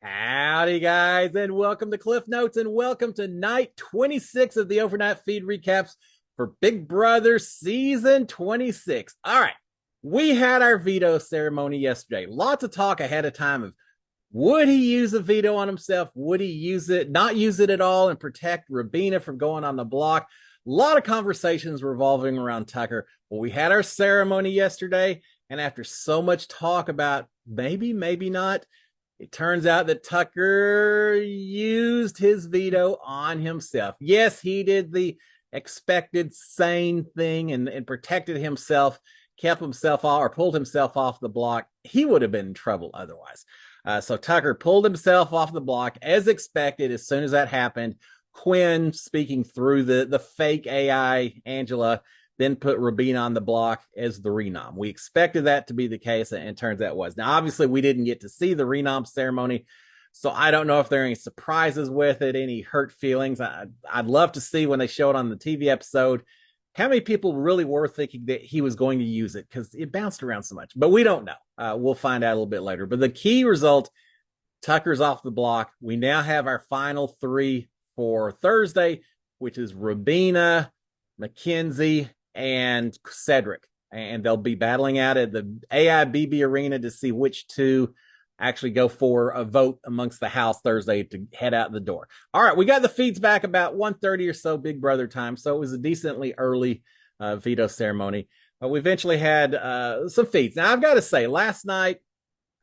Howdy, guys, and welcome to Cliff Notes, and welcome to night 26 of the overnight feed recaps for Big Brother season 26. All right, we had our veto ceremony yesterday. Lots of talk ahead of time of would he use a veto on himself? Would he use it, not use it at all, and protect Rabina from going on the block? A lot of conversations revolving around Tucker. Well, we had our ceremony yesterday, and after so much talk about maybe not, it turns out that Tucker used his veto on himself. Yes, he did the expected sane thing and protected himself, kept himself off or pulled himself off the block. He would have been in trouble otherwise. So Tucker pulled himself off the block as expected. As soon as that happened, Quinn, speaking through the fake AI Angela, then put Rabina on the block as the renom. We expected that to be the case, and it turns out it was. Now, obviously, we didn't get to see the renom ceremony, so I don't know if there are any surprises with it, any hurt feelings. I'd love to see when they show it on the TV episode how many people really were thinking that he was going to use it, because it bounced around so much. But we don't know. We'll find out a little bit later. But the key result, Tucker's off the block. We now have our final three for Thursday, which is Rabina, Mackenzie, and Cedric, and they'll be battling out at the AIBB arena to see which two actually go for a vote amongst the house Thursday to head out the door. All right, we got the feeds back about 1:30 or so Big Brother time, so it was a decently early veto ceremony. But we eventually had some feeds. Now, I've got to say, last night,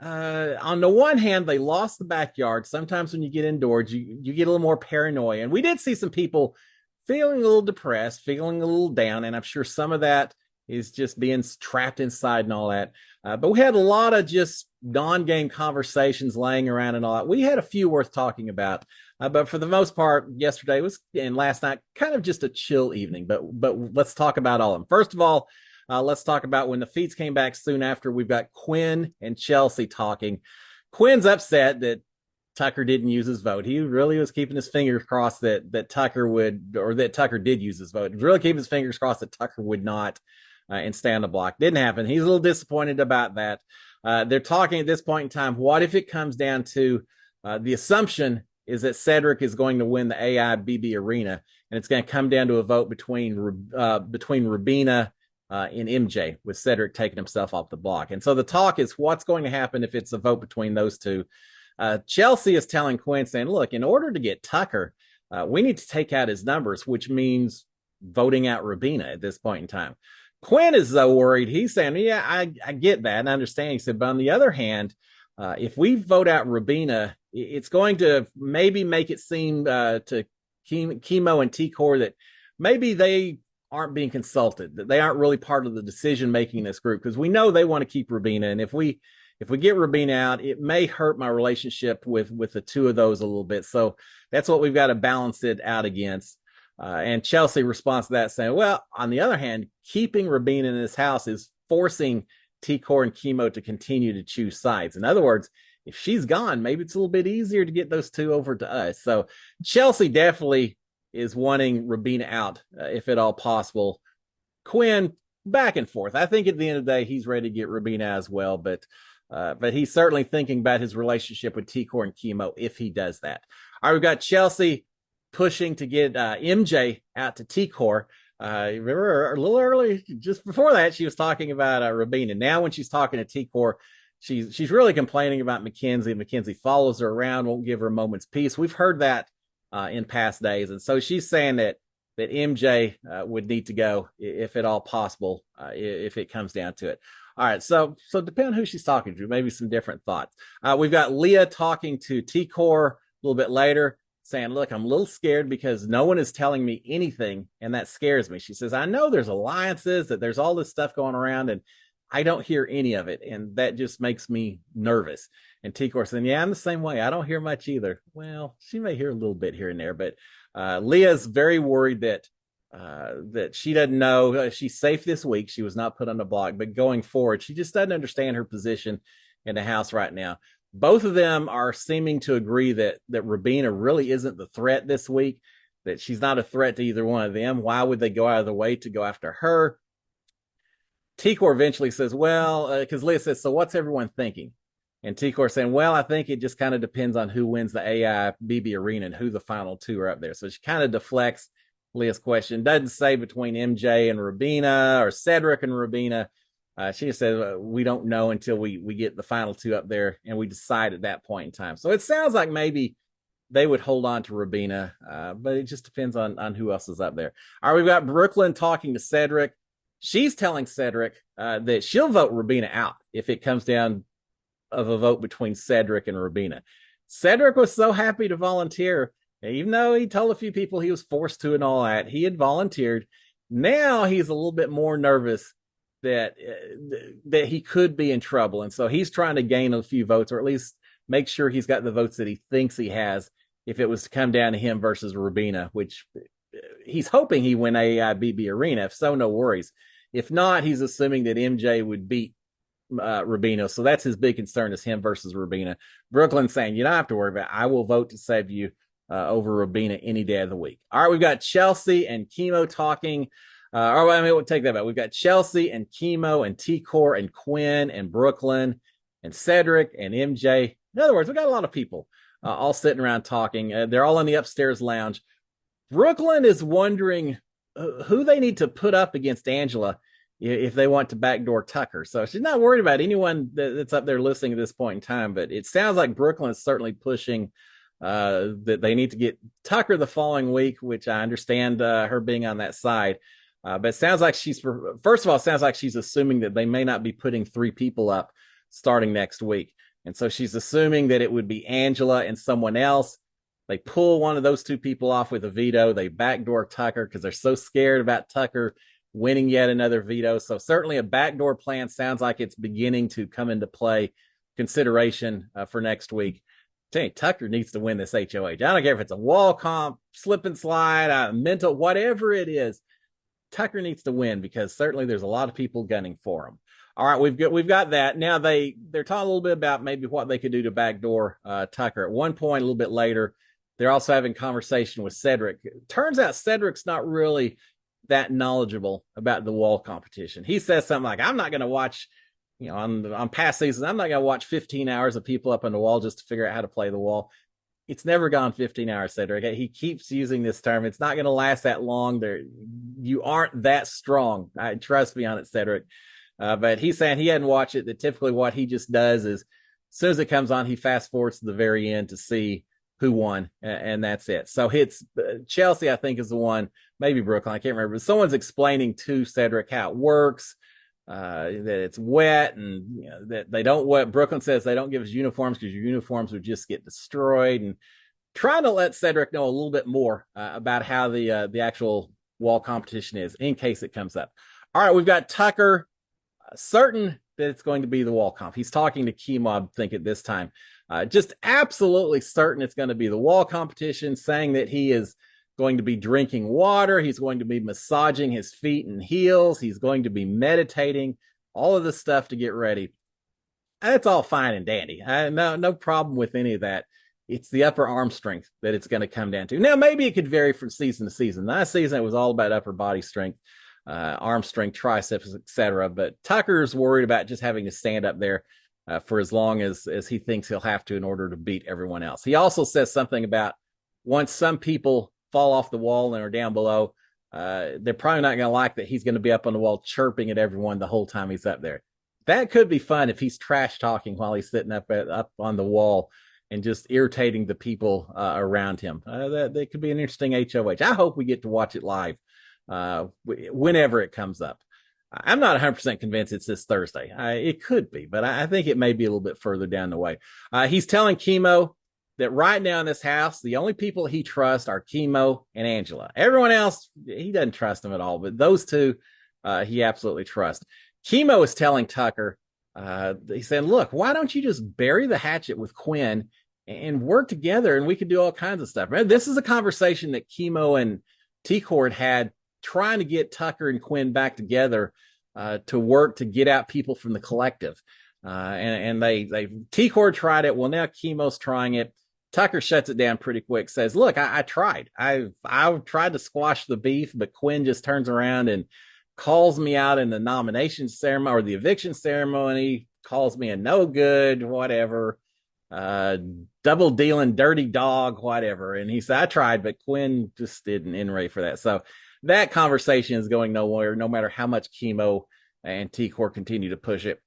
on the one hand, they lost the backyard. Sometimes when you get indoors, you get a little more paranoia, and we did see some people feeling a little depressed, feeling a little down, and I'm sure some of that is just being trapped inside and all that. But we had a lot of just non-game conversations laying around and all that. We had a few worth talking about, but for the most part, yesterday was and last night kind of just a chill evening. But let's talk about all of them. First of all, let's talk about when the feeds came back soon after. We've got Quinn and Chelsea talking. Quinn's upset that Tucker didn't use his vote. He really was keeping his fingers crossed that Tucker would, or that Tucker did use his vote. He was really keeping his fingers crossed that Tucker would not and stay on the block. Didn't happen. He's a little disappointed about that. They're talking at this point in time, what if it comes down to the assumption is that Cedric is going to win the AIBB arena, and it's going to come down to a vote between Rabina and MJ, with Cedric taking himself off the block. And so the talk is what's going to happen if it's a vote between those two. Chelsea is telling Quinn, saying, look, in order to get Tucker, we need to take out his numbers, which means voting out Rabina at this point in time. Quinn is so worried. He's saying, yeah, I get that and I understand. He said, but on the other hand, if we vote out Rabina, it's going to maybe make it seem to Chemo and T-Core that maybe they aren't being consulted, that they aren't really part of the decision making in this group, because we know they want to keep Rabina, and if we get Rabina out, it may hurt my relationship with the two of those a little bit. So that's what we've got to balance it out against. And Chelsea responds to that saying, well, on the other hand, keeping Rabina in this house is forcing T-Core and Chemo to continue to choose sides. In other words, if she's gone, maybe it's a little bit easier to get those two over to us. So Chelsea definitely is wanting Rabina out, if at all possible. Quinn, back and forth. I think at the end of the day, he's ready to get Rabina as well, but he's certainly thinking about his relationship with T-Core and Chemo if he does that. All right, we've got Chelsea pushing to get MJ out to T-Core. Remember a little early, just before that, she was talking about Rabina. Now when she's talking to T-Core, she's really complaining about Mackenzie. Mackenzie follows her around, won't give her a moment's peace. We've heard that in past days. And so she's saying that MJ would need to go, if at all possible, if it comes down to it. All right, so depending on who she's talking to, maybe some different thoughts. We've got Leah talking to T-Core a little bit later, saying, look, I'm a little scared because no one is telling me anything, and that scares me. She says, I know there's alliances, that there's all this stuff going around, and I don't hear any of it, and that just makes me nervous. And T-Core saying, yeah, I'm the same way. I don't hear much either. Well, she may hear a little bit here and there, but Leah's very worried that she doesn't know. She's safe this week. She was not put on the block, but going forward, she just doesn't understand her position in the house right now. Both of them are seeming to agree that Rabina really isn't the threat this week, that she's not a threat to either one of them. Why would they go out of their way to go after her? T-Core eventually says, well, because Leah says, so what's everyone thinking? And T-Core saying, well, I think it just kind of depends on who wins the AI BB Arena and who the final two are up there. So she kind of deflects Leah's question. Doesn't say between MJ and Rubina or Cedric and Rubina. She just said, we don't know until we get the final two up there and we decide at that point in time. So it sounds like maybe they would hold on to Rubina, but it just depends on who else is up there. All right, we've got Brooklyn talking to Cedric. She's telling Cedric that she'll vote Rubina out if it comes down of a vote between Cedric and Rubina. Cedric was so happy to volunteer, even though he told a few people he was forced to and all that. He had volunteered. Now he's a little bit more nervous that he could be in trouble, and so he's trying to gain a few votes, or at least make sure he's got the votes that he thinks he has if it was to come down to him versus Rubina, which he's hoping he win AIBB Arena. If so, no worries. If not, he's assuming that MJ would beat Rubina. So that's his big concern, is him versus Rubina. Brooklyn saying, you don't have to worry about it. I will vote to save you over Rubina any day of the week. All right, we've got Chelsea and Chemo talking. We'll take that back. We've got Chelsea and Chemo and T-Core and Quinn and Brooklyn and Cedric and MJ. In other words, we got a lot of people all sitting around talking. They're all in the upstairs lounge. Brooklyn is wondering who they need to put up against Angela if they want to backdoor Tucker. So she's not worried about anyone that's up there listening at this point in time, but it sounds like Brooklyn is certainly pushing that they need to get Tucker the following week, which I understand her being on that side. But it sounds like first of all, it sounds like she's assuming that they may not be putting 3 people up starting next week. And so she's assuming that it would be Angela and someone else. They pull one of those 2 people off with a veto. They backdoor Tucker because they're so scared about Tucker winning yet another veto. So certainly a backdoor plan sounds like it's beginning to come into play, consideration for next week. Tucker needs to win this HOH. I don't care if it's a wall comp, slip and slide, mental, whatever it is. Tucker needs to win because certainly there's a lot of people gunning for him. All right, we've got that. Now they're talking a little bit about maybe what they could do to backdoor Tucker. At one point, a little bit later, they're also having conversation with Cedric. Turns out Cedric's not really that knowledgeable about the wall competition. He says something like, I'm not going to watch, on past seasons, I'm not going to watch 15 hours of people up on the wall just to figure out how to play the wall. It's never gone 15 hours, Cedric. He keeps using this term. It's not going to last that long. You aren't that strong. Trust me on it, Cedric. But he's saying he hadn't watched it, that typically what he just does is as soon as it comes on, he fast forwards to the very end to see who won, and that's it. So it's Chelsea, I think, is the one, maybe Brooklyn, I can't remember, but someone's explaining to Cedric how it works, that it's wet, and that they don't wet. Brooklyn says they don't give us uniforms because your uniforms would just get destroyed, and trying to let Cedric know a little bit more about how the actual wall competition is in case it comes up. All right, we've got Tucker certain that it's going to be the wall comp. He's talking to Chemo, I think, at this time. Just absolutely certain it's going to be the wall competition, saying that he is going to be drinking water. He's going to be massaging his feet and heels. He's going to be meditating, all of this stuff to get ready. That's all fine and dandy. No problem with any of that. It's the upper arm strength that it's going to come down to. Now, maybe it could vary from season to season. Last season, it was all about upper body strength, arm strength, triceps, etc. But Tucker's worried about just having to stand up there for as long as he thinks he'll have to in order to beat everyone else. He also says something about once some people fall off the wall and are down below, they're probably not going to like that he's going to be up on the wall chirping at everyone the whole time he's up there. That could be fun if he's trash talking while he's sitting up on the wall and just irritating the people around him. That could be an interesting HOH. I hope we get to watch it live whenever it comes up. I'm not 100% convinced it's this Thursday. It could be, but I think it may be a little bit further down the way. He's telling Chemo that right now in this house, the only people he trusts are Chemo and Angela. Everyone else, he doesn't trust them at all, but those 2, he absolutely trusts. Chemo is telling Tucker, he's saying, look, why don't you just bury the hatchet with Quinn and work together, and we could do all kinds of stuff. Man, this is a conversation that Chemo and T-Cord had trying to get Tucker and Quinn back together to work to get out people from the collective. And they T-Cord tried it. Well, now Chemo's trying it. Tucker shuts it down pretty quick, says, look, I tried. I tried to squash the beef, but Quinn just turns around and calls me out in the nomination ceremony or the eviction ceremony, calls me a no good, whatever, uh, double dealing, dirty dog, whatever. And he said, I tried, but Quinn just didn't ready for that. So that conversation is going nowhere, no matter how much chemo and T-Core continue to push it.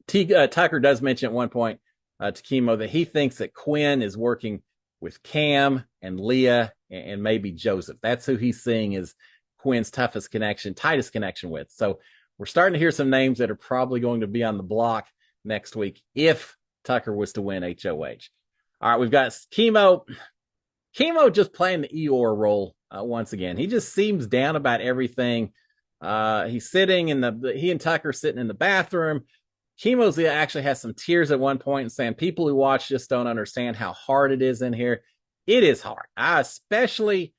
Tucker does mention at one point to chemo that he thinks that Quinn is working with Cam and Leah and maybe Joseph. That's who he's seeing as Quinn's tightest connection with. So we're starting to hear some names that are probably going to be on the block next week if Tucker was to win HOH. All right, we've got Chemo. Chemo just playing the Eeyore role once again. He just seems down about everything. He's sitting he and Tucker sitting in the bathroom. Chemo's actually has some tears at one point and saying people who watch just don't understand how hard it is in here. It is hard, especially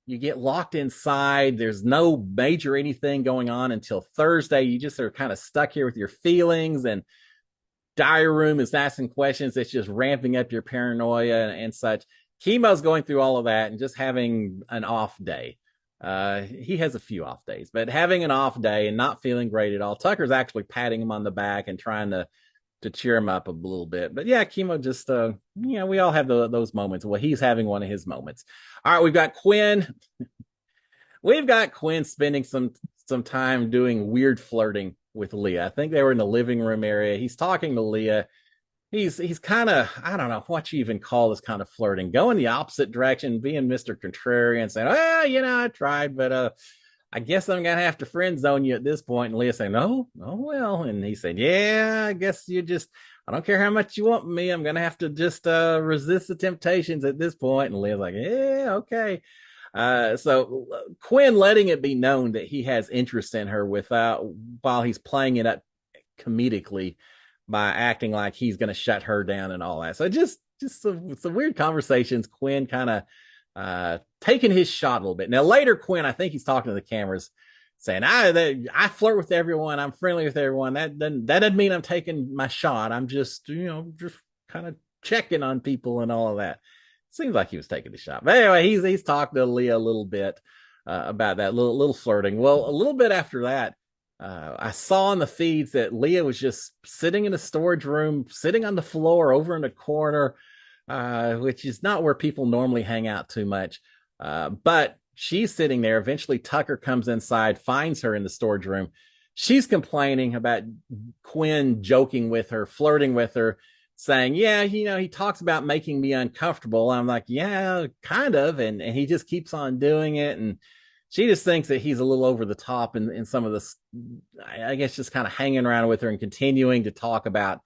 you get locked inside. There's no major anything going on until Thursday. You just are kind of stuck here with your feelings, and diary room is asking questions. It's just ramping up your paranoia and such. Chemo's going through all of that and just having an off day. He has a few off days, but having an off day and not feeling great at all. Tucker's actually patting him on the back and trying to cheer him up a little bit. But yeah, Chemo just, we all have those moments. Well, he's having one of his moments. All right, we've got Quinn. We've got Quinn spending some time doing weird flirting with Leah. I think they were in the living room area. He's talking to Leah. He's kind of, I don't know what you even call this kind of flirting, going the opposite direction, being Mr. Contrarian, saying, well, I tried, but I guess I'm going to have to friend zone you at this point. And Leah saying, oh, well. And he said, yeah, I guess I don't care how much you want me. I'm going to have to just resist the temptations at this point. And Leah's like, yeah, okay. So Quinn letting it be known that he has interest in her while he's playing it up comedically by acting like he's going to shut her down and all that. So just some weird conversations. Quinn kind of taking his shot a little bit. Now later, Quinn, I think he's talking to the cameras, saying, I flirt with everyone. I'm friendly with everyone. That doesn't mean I'm taking my shot. I'm just kind of checking on people and all of that. Seems like he was taking the shot. But anyway, he's talking to Leah a little bit about that little flirting. Well, a little bit after that, I saw in the feeds that Leah was just sitting in a storage room, sitting on the floor over in the corner, which is not where people normally hang out too much. But she's sitting there. Eventually, Tucker comes inside, finds her in the storage room. She's complaining about Quinn joking with her, flirting with her, saying, yeah, he talks about making me uncomfortable. I'm like, yeah, kind of. And he just keeps on doing it. And she just thinks that he's a little over the top in some of this, I guess, just kind of hanging around with her and continuing to talk about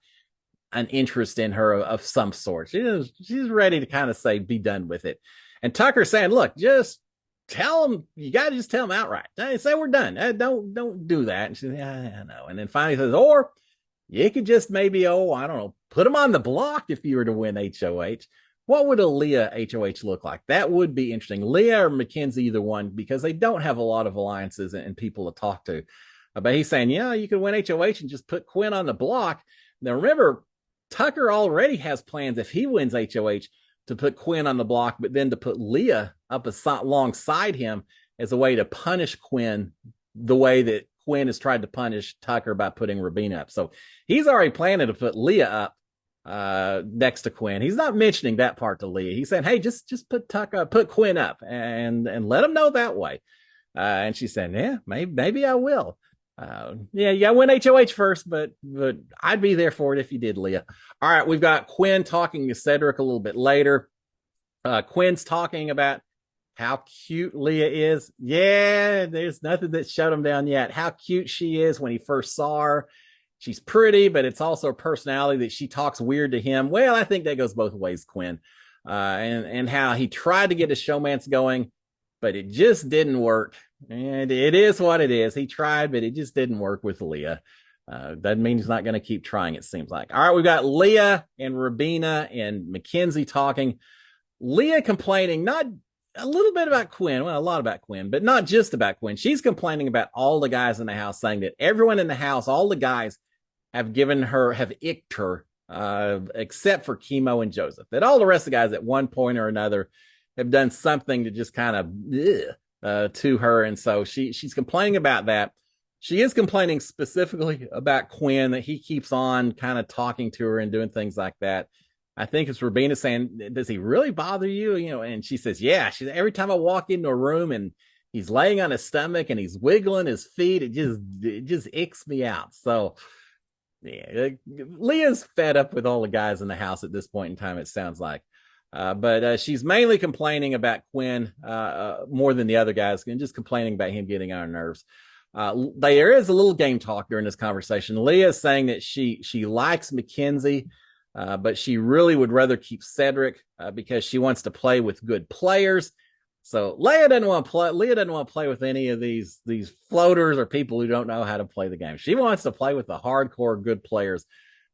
an interest in her of some sort. She's ready to kind of say, be done with it. And Tucker's saying, look, just tell him, you got to just tell him outright. Say we're done. Don't do that. And she says, yeah, I know. And then finally says, or you could just maybe, I don't know, put him on the block if you were to win HOH. What would a Leah HOH look like? That would be interesting. Leah or Mackenzie, either one, because they don't have a lot of alliances and people to talk to. But he's saying, yeah, you could win HOH and just put Quinn on the block. Now, remember, Tucker already has plans if he wins HOH to put Quinn on the block, but then to put Leah up alongside him as a way to punish Quinn the way that Quinn has tried to punish Tucker by putting Rabina up. So he's already planning to put Leah up next to Quinn. He's not mentioning that part to Leah. He's saying, hey, just put Quinn up and let him know that way. And she's saying, yeah, maybe I will. Yeah, win HOH first, but I'd be there for it if you did, Leah. All right, we've got Quinn talking to Cedric a little bit later. Quinn's talking about how cute Leah is. Yeah, there's nothing that shut him down yet. How cute she is when he first saw her. She's pretty, but it's also a personality that she talks weird to him. Well, I think that goes both ways, Quinn. And how he tried to get his showmance going, but it just didn't work. And it is what it is. He tried, but it just didn't work with Leah. Doesn't mean he's not going to keep trying, it seems like. All right, we've got Leah and Rabina and Mackenzie talking. Leah complaining, not a little bit about Quinn, well, a lot about Quinn, but not just about Quinn. She's complaining about all the guys in the house, saying that everyone in the house, all the guys have icked her, except for Chemo and Joseph. That all the rest of the guys at one point or another have done something to just kind of to her. And so she's complaining about that. she is complaining specifically about Quinn, that he keeps on kind of talking to her and doing things like that. I think it's Rubina saying, "Does he really bother you?" You know, and she says, "Yeah." She every time I walk into a room and he's laying on his stomach and he's wiggling his feet, it just icks me out. So yeah, Leah's fed up with all the guys in the house at this point in time. It sounds like. But she's mainly complaining about Quinn more than the other guys, and just complaining about him getting on her nerves. There is a little game talk during this conversation. Leah is saying that she likes Mackenzie, but she really would rather keep Cedric because she wants to play with good players. So Leah doesn't want to play. Leah doesn't want to play with any of these floaters or people who don't know how to play the game. She wants to play with the hardcore good players,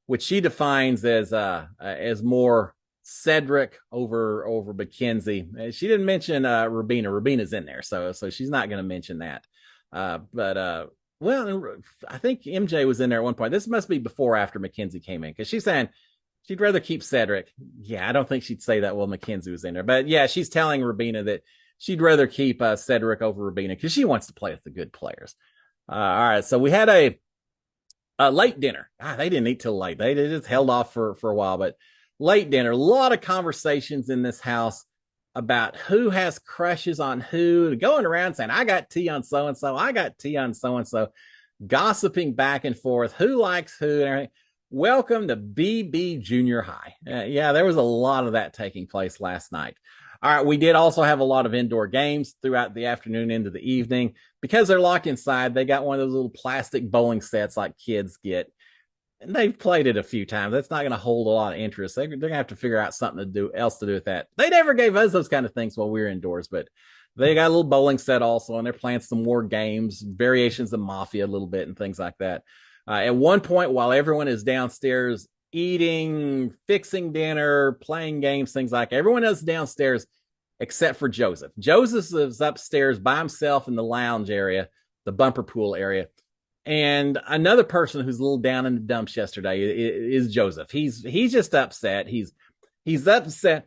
which she defines as more Cedric over Mackenzie. She didn't mention Rubina. Rubina's in there, so she's not going to mention that. But well, I think MJ was in there at one point. This must be before or after Mackenzie came in, because she's saying she'd rather keep Cedric. Yeah, I don't think she'd say that while Mackenzie was in there. But yeah, she's telling Rubina that she'd rather keep Cedric over Rubina because she wants to play with the good players. All right, so we had a late dinner. They didn't eat till late. They just held off for a while, but late dinner. A lot of conversations in this house about who has crushes on who, going around saying, I got tea on so and so, I got tea on so and so, gossiping back and forth, who likes who, and everything. Welcome to BB Junior High. Yeah, there was a lot of that taking place last night. All right, we did also have a lot of indoor games throughout the afternoon into the evening. Because they're locked inside, they got one of those little plastic bowling sets like kids get. And they've played it a few times. That's not going to hold a lot of interest. They're going to have to figure out something else to do with that. They never gave us those kind of things while we were indoors, but they got a little bowling set also, and they're playing some more games, variations of Mafia a little bit, and things like that. At one point, while everyone is downstairs eating, fixing dinner, playing games, things like that, everyone else is downstairs except for Joseph. Joseph is upstairs by himself in the lounge area, the bumper pool area. And another person who's a little down in the dumps yesterday is Joseph. He's just upset. He's upset.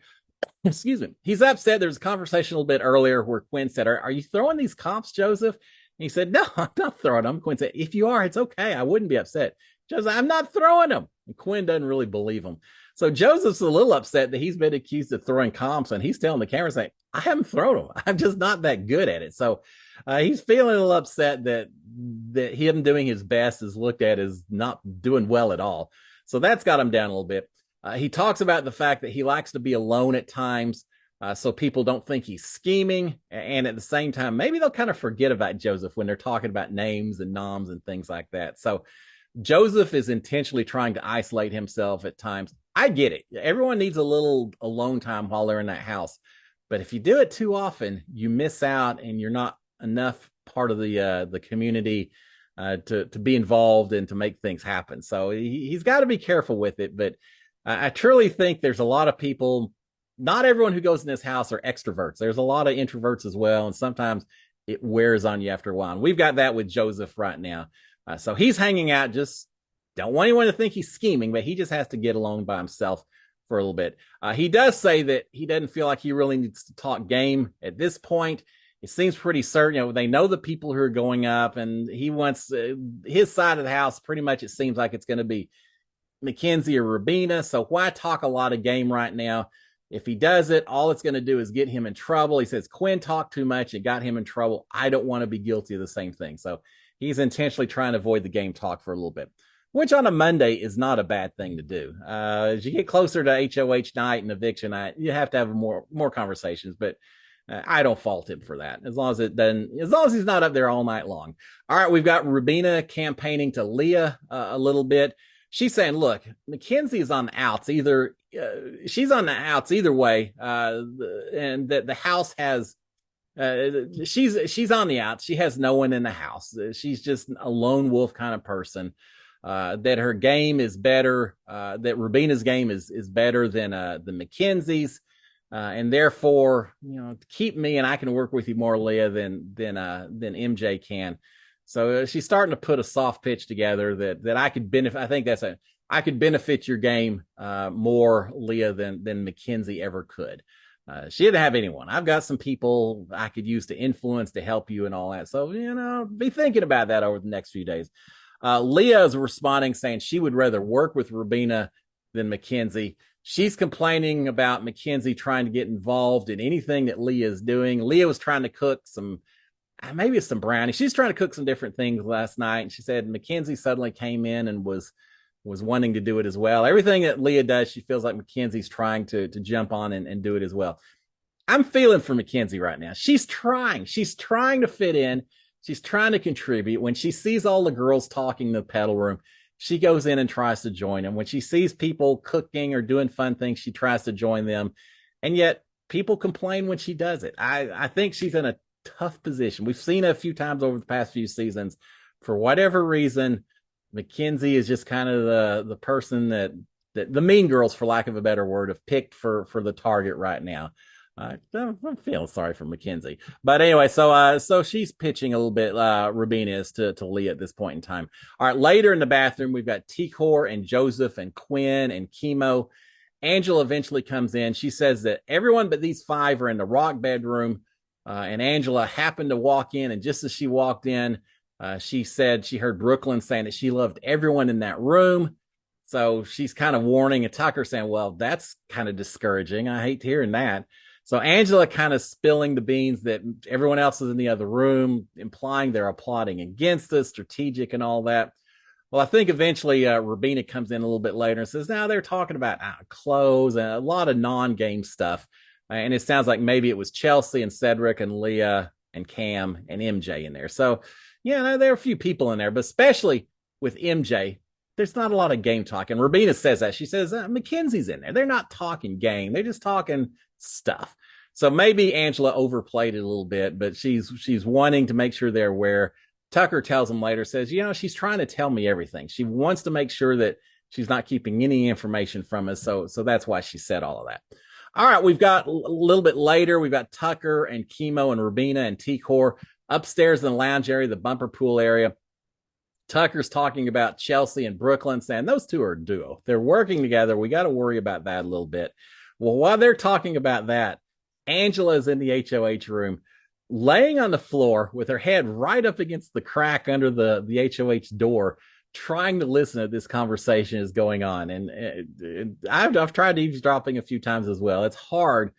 Excuse me. He's upset. There's a conversation a little bit earlier where Quinn said, "Are you throwing these comps, Joseph?" And he said, "No, I'm not throwing them." Quinn said, "If you are, it's okay. I wouldn't be upset." Joseph, "I'm not throwing them." And Quinn doesn't really believe him. So Joseph's a little upset that he's been accused of throwing comps, and he's telling the camera saying, "I haven't thrown them. I'm just not that good at it." So he's feeling a little upset that him doing his best is looked at as not doing well at all. So that's got him down a little bit. He talks about the fact that he likes to be alone at times, so people don't think he's scheming. And at the same time, maybe they'll kind of forget about Joseph when they're talking about names and noms and things like that. So Joseph is intentionally trying to isolate himself at times. I get it. Everyone needs a little alone time while they're in that house. But if you do it too often, you miss out and you're not enough part of the community to be involved and to make things happen. So he's got to be careful with it. But I truly think there's a lot of people. Not everyone who goes in this house are extroverts. There's a lot of introverts as well, and sometimes it wears on you after a while. And we've got that with Joseph right now. So he's hanging out. Just don't want anyone to think he's scheming, but he just has to get alone by himself for a little bit. He does say that he doesn't feel like he really needs to talk game at this point. It seems pretty certain, they know the people who are going up, and he wants his side of the house. Pretty much, it seems like it's going to be Mackenzie or Rubina. So why talk a lot of game right now? If he does it, all it's going to do is get him in trouble. He says Quinn talked too much. It got him in trouble. I don't want to be guilty of the same thing. So he's intentionally trying to avoid the game talk for a little bit, which on a Monday is not a bad thing to do. As you get closer to HOH night and eviction night, you have to have more conversations, but I don't fault him for that. As long as he's not up there all night long. All right, we've got Rubina campaigning to Leah a little bit. She's saying, look, Mackenzie is on the outs. She's on the outs either way, and that the house has. She's on the outs. She has no one in the house. She's just a lone wolf kind of person. That her game is better. That Rubina's game is better than Mackenzie's. And therefore, keep me and I can work with you more, Leah, than MJ can. So she's starting to put a soft pitch together that I could benefit. I think I could benefit your game more, Leah, than Mackenzie ever could. She didn't have anyone. I've got some people I could use to influence to help you and all that. So, be thinking about that over the next few days. Leah is responding saying she would rather work with Rubina than Mackenzie. She's complaining about Mackenzie trying to get involved in anything that Leah is doing. Leah was trying to cook maybe it's some brownies. She's trying to cook some different things last night. And she said Mackenzie suddenly came in and was wanting to do it as well. Everything that Leah does, she feels like Mackenzie's trying to jump on and do it as well. I'm feeling for Mackenzie right now. She's trying to fit in. She's trying to contribute. When she sees all the girls talking in the pedal room, she goes in and tries to join them. When she sees people cooking or doing fun things, she tries to join them. And yet people complain when she does it. I think she's in a tough position. We've seen it a few times over the past few seasons. For whatever reason, Mackenzie is just kind of the person that the mean girls, for lack of a better word, have picked for the target right now. I'm feeling sorry for Mackenzie, but anyway, so she's pitching a little bit. Rubina is to Leah at this point in time. All right, later in the bathroom, we've got Tikor and Joseph and Quinn and Chemo. Angela eventually comes in. She says that everyone but these five are in the rock bedroom, and Angela happened to walk in, and just as she walked in, she said she heard Brooklyn saying that she loved everyone in that room. So she's kind of warning, and Tucker saying, well, that's kind of discouraging. I hate hearing that. So Angela kind of spilling the beans that everyone else is in the other room, implying they're plotting against us, strategic and all that. Well, I think eventually Rubina comes in a little bit later and says, now they're talking about clothes and a lot of non-game stuff. And it sounds like maybe it was Chelsea and Cedric and Leah and Cam and MJ in there. So, yeah, there are a few people in there, but especially with MJ, there's not a lot of game talk. And Rubina says that. She says, Mackenzie's in there. They're not talking game. They're just talking stuff. So maybe Angela overplayed it a little bit, but she's wanting to make sure they're aware. Tucker tells him later, says, she's trying to tell me everything. She wants to make sure that she's not keeping any information from us. So that's why she said all of that. All right, we've got a little bit later, we've got Tucker and Chemo and Rubina and Tikor upstairs in the lounge area, the bumper pool area. Tucker's talking about Chelsea and Brooklyn, saying those two are a duo. They're working together. We got to worry about that a little bit. Well, while they're talking about that, Angela's in the HOH room, laying on the floor with her head right up against the crack under the HOH door, trying to listen to this conversation is going on. And I've tried eavesdropping a few times as well. It's hard,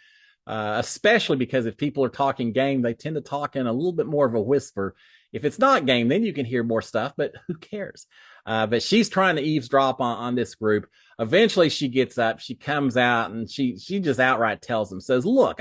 especially because if people are talking game, they tend to talk in a little bit more of a whisper. If it's not game, then you can hear more stuff, but who cares? But she's trying to eavesdrop on this group. Eventually she gets up, she comes out, and she just outright tells them, says, look,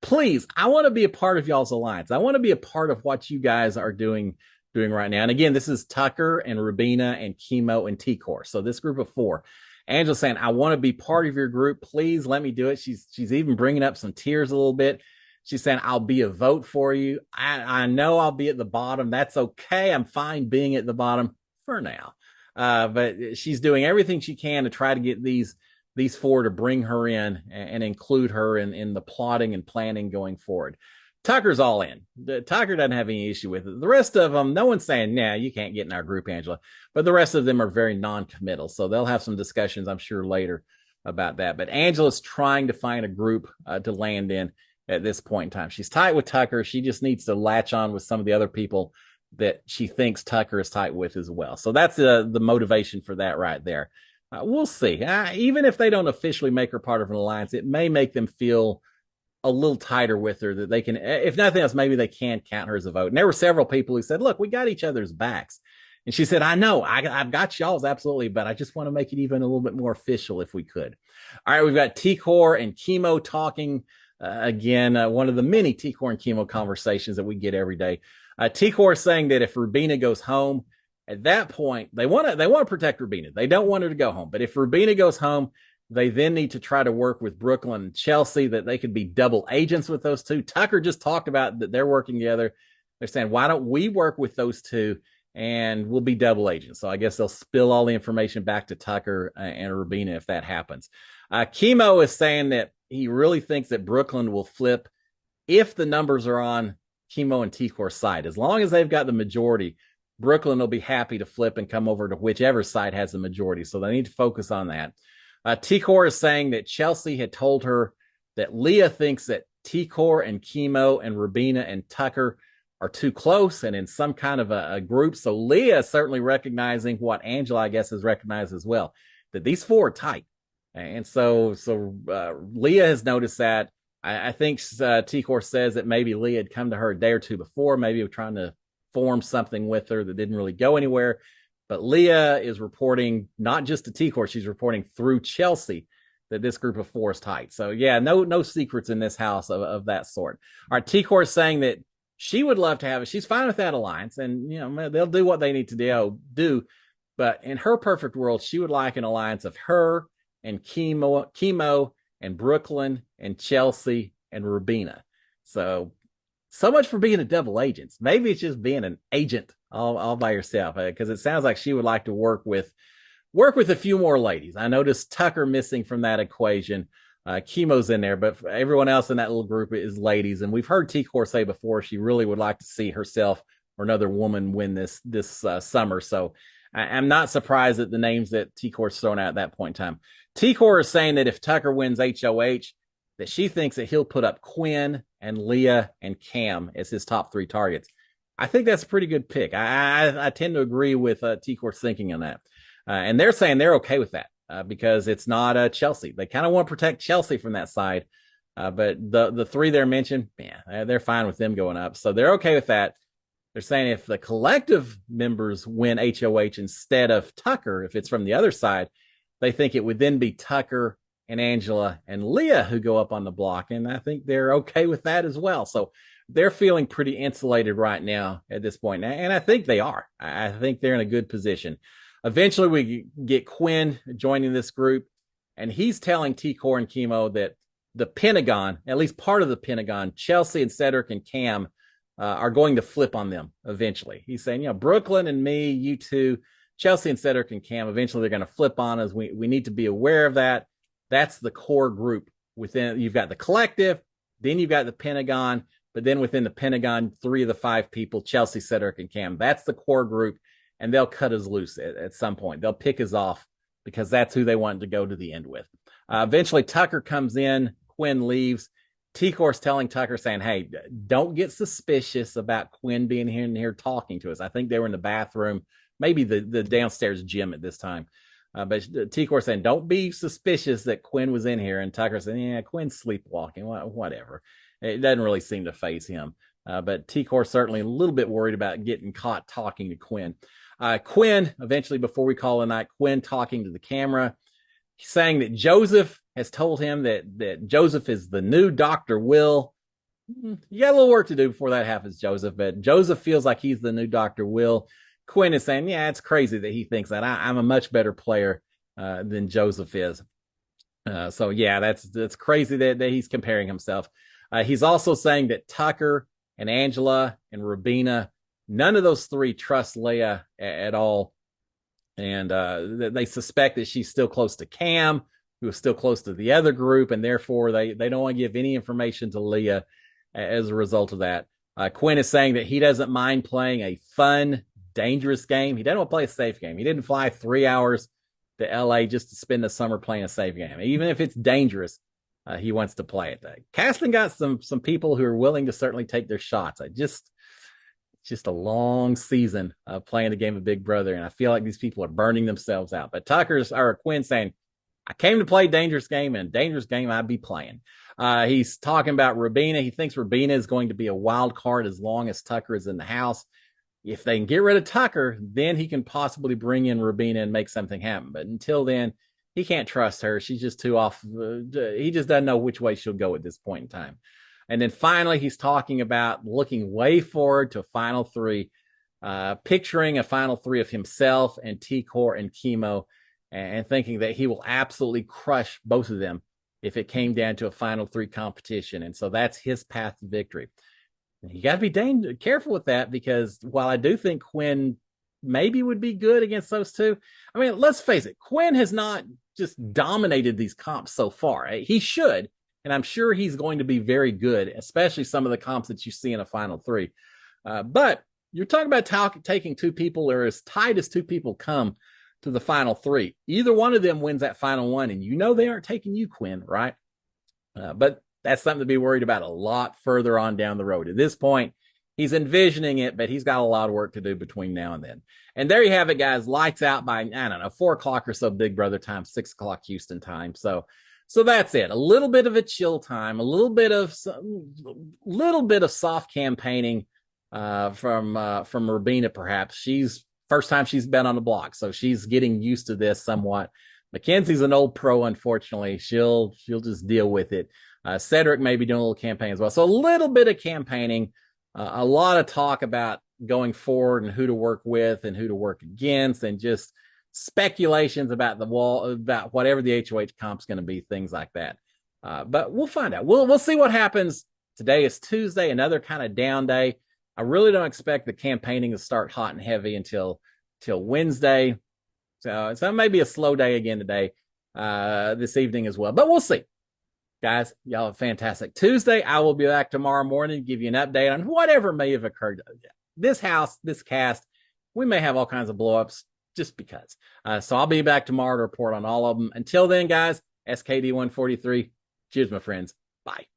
please, I want to be a part of y'all's alliance. I want to be a part of what you guys are doing right now. And again, this is Tucker and Rubina and Chemo and Tikor. So this group of four. Angela's saying, I want to be part of your group. Please let me do it. She's even bringing up some tears a little bit. She's saying, I'll be a vote for you. I know I'll be at the bottom. That's okay. I'm fine being at the bottom for now. But she's doing everything she can to try to get these four to bring her in and include her in the plotting and planning going forward. Tucker's all in. Tucker doesn't have any issue with it. The rest of them, no one's saying, nah, you can't get in our group, Angela. But the rest of them are very non-committal. So they'll have some discussions, I'm sure, later about that. But Angela's trying to find a group to land in at this point in time. She's tight with Tucker. She just needs to latch on with some of the other people that she thinks Tucker is tight with as well. So that's the motivation for that right there. We'll see. Even if they don't officially make her part of an alliance, it may make them feel a little tighter with her, that they can, if nothing else, maybe they can count her as a vote. And there were several people who said, look, we got each other's backs. And she said, I know, I've got y'all's, absolutely, but I just want to make it even a little bit more official if we could. All right, we've got Tikor and Chemo talking. Again, one of the many Tikor and Chemo conversations that we get every day. Tikor is saying that if Rubina goes home, at that point, they want to protect Rubina. They don't want her to go home. But if Rubina goes home, they then need to try to work with Brooklyn and Chelsea, that they could be double agents with those two. Tucker just talked about that they're working together. They're saying, why don't we work with those two and we'll be double agents? So I guess they'll spill all the information back to Tucker and Rubina if that happens. Chemo is saying that he really thinks that Brooklyn will flip if the numbers are on Chemo and Tikor's side. As long as they've got the majority, Brooklyn will be happy to flip and come over to whichever side has the majority. So they need to focus on that. Tikor is saying that Chelsea had told her that Leah thinks that T-Core and Chemo and Rubina and Tucker are too close and in some kind of a group. So Leah is certainly recognizing what Angela, I guess, has recognized as well, that these four are tight. And so Leah has noticed that. I think T-Core says that maybe Leah had come to her a day or two before, maybe trying to form something with her that didn't really go anywhere. But Leah is reporting not just to T-Core, she's reporting through Chelsea that this group of four is tight. So yeah, no secrets in this house of that sort. All right, T-Core is saying that she would love to have it. She's fine with that alliance, and they'll do what they need to do. But in her perfect world, she would like an alliance of her and Chemo and Brooklyn and Chelsea and Rubina. So much for being a double agent. Maybe it's just being an agent all by yourself, because it sounds like she would like to work with a few more ladies. I noticed Tucker missing from that equation. Chemo's in there, but everyone else in that little group is ladies. And we've heard T-Core say before she really would like to see herself or another woman win this summer. So I'm not surprised at the names that T-Core's thrown out at that point in time. T-Core is saying that if Tucker wins HOH, that she thinks that he'll put up Quinn and Leah and Cam as his top three targets. I think that's a pretty good pick. I tend to agree with T-Core's thinking on that. And they're saying they're okay with that because it's not Chelsea. They kind of want to protect Chelsea from that side. But the three they're mentioned, they're fine with them going up. So they're okay with that. They're saying if the collective members win HOH instead of Tucker, if it's from the other side, they think it would then be Tucker and Angela and Leah who go up on the block. And I think they're okay with that as well. So they're feeling pretty insulated right now at this point. And I think they are. I think they're in a good position. Eventually, we get Quinn joining this group, and he's telling T-Core and Chemo that the Pentagon, at least part of the Pentagon, Chelsea and Cedric and Cam, are going to flip on them eventually. He's saying, Brooklyn and me, you two, Chelsea and Cedric and Cam, eventually they're going to flip on us. We need to be aware of that. That's the core group. You've got the collective, then you've got the Pentagon, but then within the Pentagon, 3 of the 5 people, Chelsea, Cedric, and Cam, that's the core group. And they'll cut us loose at some point. They'll pick us off because that's who they want to go to the end with. Eventually, Tucker comes in. Quinn leaves. T-Core's telling Tucker, saying, hey, don't get suspicious about Quinn being here talking to us. I think they were in the bathroom, maybe the downstairs gym at this time. But T-Core saying, don't be suspicious that Quinn was in here. And Tucker saying, yeah, Quinn's sleepwalking, whatever. It doesn't really seem to faze him. But T-Core's certainly a little bit worried about getting caught talking to Quinn. Quinn, eventually, before we call it a night, Quinn talking to the camera, saying that Joseph has told him that Joseph is the new Dr. Will. You got a little work to do before that happens, Joseph, but Joseph feels like he's the new Dr. Will. Quinn is saying, yeah, it's crazy that he thinks that. I'm a much better player than Joseph is. So, yeah, that's crazy that he's comparing himself. He's also saying that Tucker and Angela and Rubina, none of those 3 trust Leah at all. And they suspect that she's still close to Cam, who is still close to the other group. And therefore, they don't want to give any information to Leah as a result of that. Quinn is saying that he doesn't mind playing a fun, dangerous game. He doesn't want to play a safe game. He didn't fly 3 hours to LA just to spend the summer playing a safe game. Even if it's dangerous, he wants to play it. Caston got some people who are willing to certainly take their shots. Just a long season of playing the game of Big Brother, and I feel like these people are burning themselves out. But Quinn saying, I came to play dangerous game, and dangerous game I'd be playing. He's talking about Rubina. He thinks Rubina is going to be a wild card as long as Tucker is in the house. If they can get rid of Tucker, then he can possibly bring in Rubina and make something happen. But until then, he can't trust her. She's just too off. He just doesn't know which way she'll go at this point in time. And then finally, he's talking about looking way forward to a final 3, picturing a final 3 of himself and T-Core and Chemo, and thinking that he will absolutely crush both of them if it came down to a final 3 competition. And so that's his path to victory. You got to be careful with that, because while I do think Quinn maybe would be good against those 2, I mean, let's face it, Quinn has not just dominated these comps so far. He should. And I'm sure he's going to be very good, especially some of the comps that you see in a final 3. But you're talking about taking 2 people, or as tight as 2 people come to the final 3. Either one of them wins that final 1, and they aren't taking you, Quinn, right? But that's something to be worried about a lot further on down the road. At this point, he's envisioning it, but he's got a lot of work to do between now and then. And there you have it, guys. Lights out by, I don't know, 4 o'clock or so, Big Brother time, 6 o'clock Houston time. So that's it. A little bit of a chill time, a little bit of soft campaigning from Rubina, perhaps. She's first time she's been on the block, so she's getting used to this somewhat. Mackenzie's an old pro, unfortunately. She'll just deal with it. Cedric may be doing a little campaign as well. So a little bit of campaigning, a lot of talk about going forward and who to work with and who to work against, and just speculations about about whatever the HOH comp's going to be, things like that. But we'll find out. We'll see what happens. Today is Tuesday, another kind of down day. I really don't expect the campaigning to start hot and heavy until Wednesday. So it may be a slow day again today, this evening as well. But we'll see. Guys, y'all have a fantastic Tuesday. I will be back tomorrow morning to give you an update on whatever may have occurred. This house, this cast, we may have all kinds of blowups just because. So I'll be back tomorrow to report on all of them. Until then, guys, SKD143. Cheers, my friends. Bye.